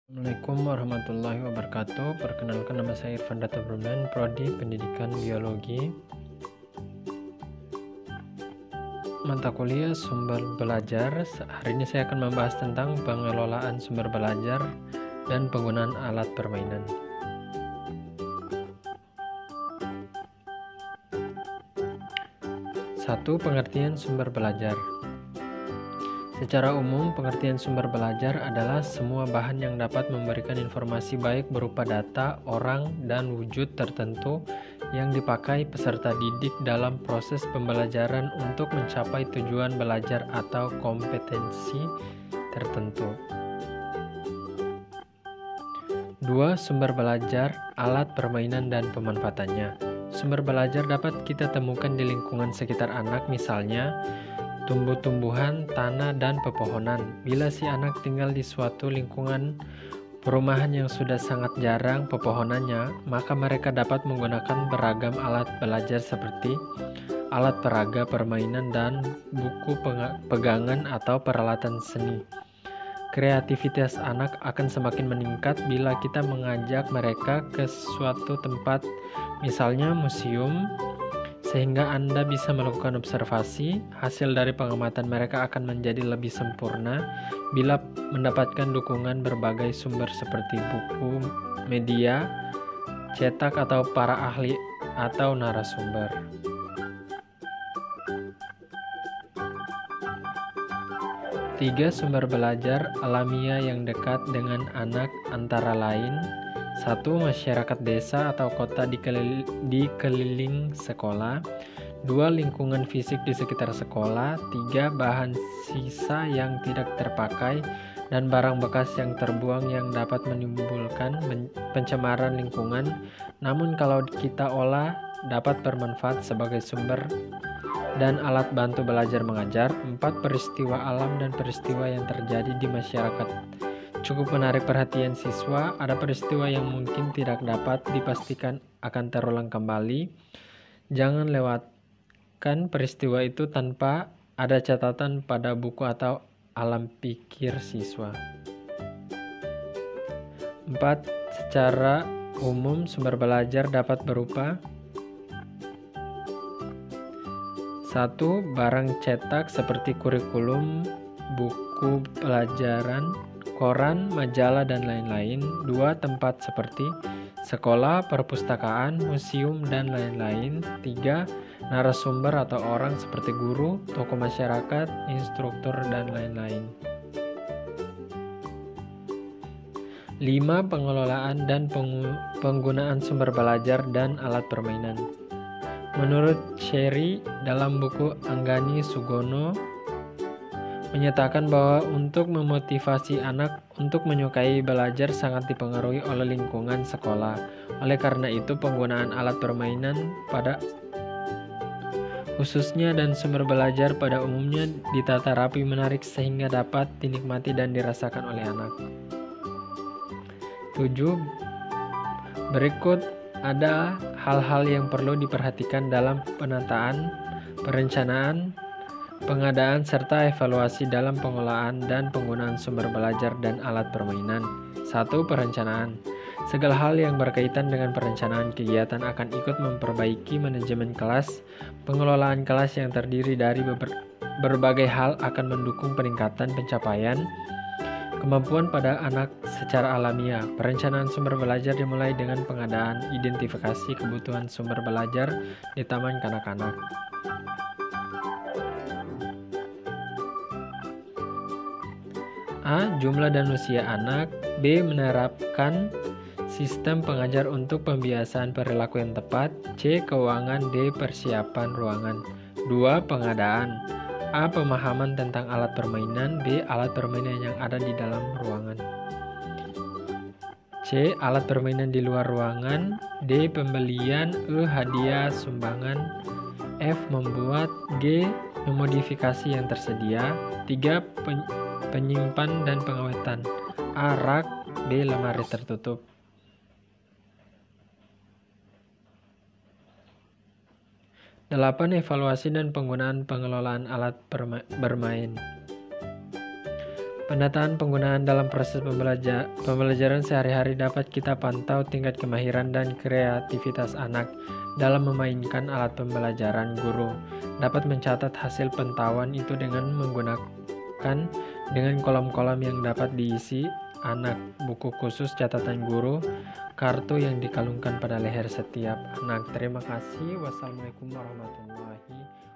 Assalamualaikum warahmatullahi wabarakatuh. Perkenalkan, nama saya Irfan Data Berman, Prodi Pendidikan Biologi. Mata kuliah sumber belajar. Hari ini saya akan membahas tentang pengelolaan sumber belajar dan penggunaan alat permainan. Satu, pengertian sumber belajar. Secara umum, pengertian sumber belajar adalah semua bahan yang dapat memberikan informasi baik berupa data, orang, dan wujud tertentu yang dipakai peserta didik dalam proses pembelajaran untuk mencapai tujuan belajar atau kompetensi tertentu. 2. Sumber belajar, alat permainan, dan pemanfaatannya. Sumber belajar dapat kita temukan di lingkungan sekitar anak, misalnya tumbuh-tumbuhan, tanah, dan pepohonan. Bila si anak tinggal di suatu lingkungan perumahan yang sudah sangat jarang pepohonannya, maka mereka dapat menggunakan beragam alat belajar seperti alat peraga, permainan, dan buku pegangan atau peralatan seni. Kreativitas anak akan semakin meningkat bila kita mengajak mereka ke suatu tempat, misalnya museum, sehingga Anda bisa melakukan observasi. Hasil dari pengamatan mereka akan menjadi lebih sempurna bila mendapatkan dukungan berbagai sumber seperti buku, media, cetak, atau para ahli atau narasumber. Tiga, sumber belajar alamiah yang dekat dengan anak antara lain: 1. Masyarakat desa atau kota di keliling sekolah. 2. Lingkungan fisik di sekitar sekolah. 3. Bahan sisa yang tidak terpakai dan barang bekas yang terbuang yang dapat menimbulkan pencemaran lingkungan, namun kalau kita olah dapat bermanfaat sebagai sumber dan alat bantu belajar mengajar. 4. Peristiwa alam dan peristiwa yang terjadi di masyarakat cukup menarik perhatian siswa. Ada peristiwa yang mungkin tidak dapat dipastikan akan terulang kembali. Jangan lewatkan peristiwa itu tanpa ada catatan pada buku atau alam pikir siswa. 4. Secara umum, sumber belajar dapat berupa: 1. Barang cetak seperti kurikulum, buku pelajaran, koran, majalah, dan lain-lain. 2. Tempat seperti sekolah, perpustakaan, museum, dan lain-lain. 3. Narasumber atau orang seperti guru, tokoh masyarakat, instruktur, dan lain-lain. 5. Pengelolaan dan penggunaan sumber belajar dan alat permainan. Menurut Cherry, dalam buku Anggani Sugono menyatakan bahwa untuk memotivasi anak untuk menyukai belajar sangat dipengaruhi oleh lingkungan sekolah. Oleh karena itu, penggunaan alat permainan pada khususnya dan sumber belajar pada umumnya ditata rapi, menarik, sehingga dapat dinikmati dan dirasakan oleh anak. 7. Berikut ada hal-hal yang perlu diperhatikan dalam penataan, perencanaan, pengadaan, serta evaluasi dalam pengelolaan dan penggunaan sumber belajar dan alat permainan. 1. Perencanaan. Segala hal yang berkaitan dengan perencanaan kegiatan akan ikut memperbaiki manajemen kelas. Pengelolaan kelas yang terdiri dari berbagai hal akan mendukung peningkatan pencapaian kemampuan pada anak secara alamiah. Perencanaan sumber belajar dimulai dengan pengadaan identifikasi kebutuhan sumber belajar di taman kanak-kanak. A. Jumlah dan usia anak. B. Menerapkan sistem pengajar untuk pembiasaan perilaku yang tepat. C. Keuangan. D. Persiapan ruangan. 2. Pengadaan. A. Pemahaman tentang alat permainan. B. Alat permainan yang ada di dalam ruangan. C. Alat permainan di luar ruangan. D. Pembelian. E. Hadiah sumbangan. F. Membuat. G. Memodifikasi yang tersedia. 3. Penyimpan dan pengawetan. A. Rak. B. Lemari tertutup. 8. Evaluasi dan penggunaan pengelolaan alat bermain. Pendataan penggunaan dalam proses pembelajaran sehari-hari dapat kita pantau tingkat kemahiran dan kreativitas anak dalam memainkan alat pembelajaran. Guru dapat mencatat hasil pantauan itu dengan menggunakan kolom-kolom yang dapat diisi anak, buku khusus catatan guru, kartu yang dikalungkan pada leher setiap anak. Terima kasih. Wassalamualaikum warahmatullahi wabarakatuh.